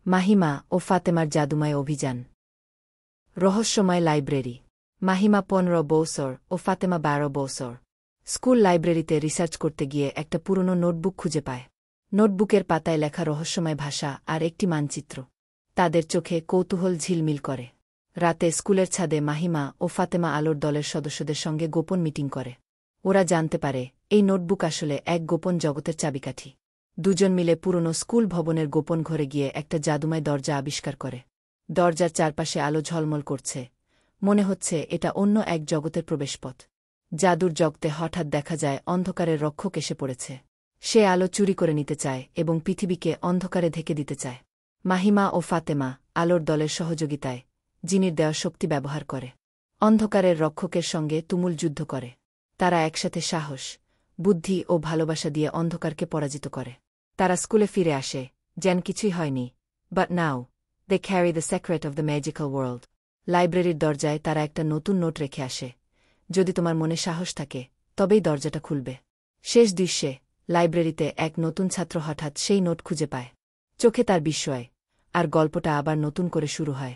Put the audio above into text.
মাহিমা ও ফাতেমার জাদুময় অভিযান। রহস্যময় লাইব্রেরি। মাহিমা 15 বছর ও ফাতেমা 12 বছর। স্কুল লাইব্রেরিতে রিসার্চ করতে গিয়ে একটা পুরনো নোটবুক খুঁজে পায়। নোটবুকের পাতায় লেখা রহস্যময় ভাষা আর একটি মানচিত্র। তাদের চোখে কৌতূহল ঝিলমিল করে। রাতে স্কুলের ছাদে মাহিমা ও ফাতেমা আলোর দলের সদস্যদের সঙ্গে গোপন মিটিং করে। ওরা জানতে পারে এই নোটবুক আসলে এক গোপন জগতের চাবিকাঠি। দুজন মিলে পুরনো স্কুল ভবনের গোপন ঘরে গিয়ে একটা জাদুময় দরজা আবিষ্কার করে। দরজার চারপাশে আলো ঝলমল করছে, মনে হচ্ছে এটা অন্য এক জগতের প্রবেশপথ। জাদুর জগতে হঠাৎ দেখা যায় অন্ধকারের রক্ষক এসে পড়েছে। সে আলো চুরি করে নিতে চায় এবং পৃথিবীকে অন্ধকারে ঢেকে দিতে চায়। মাহিমা ও ফাতেমা আলোর দলের সহযোগিতায় জিনির দেওয়া শক্তি ব্যবহার করে অন্ধকারের রক্ষকের সঙ্গে তুমুল যুদ্ধ করে। তারা একসাথে সাহস, বুদ্ধি ও ভালোবাসা দিয়ে অন্ধকারকে পরাজিত করে। তারা স্কুলে ফিরে আসে, যেন কিছুই হয়নি। But now they carry the secret of the magical world. লাইব্রেরির দরজায় তারা একটা নতুন নোট রেখে আসে। যদি তোমার মনে সাহস থাকে তবেই দরজাটা খুলবে। শেষ দৃশ্যে লাইব্রেরিতে এক নতুন ছাত্র হঠাৎ সেই নোট খুঁজে পায়। চোখে তার বিস্ময়, আর গল্পটা আবার নতুন করে শুরু হয়।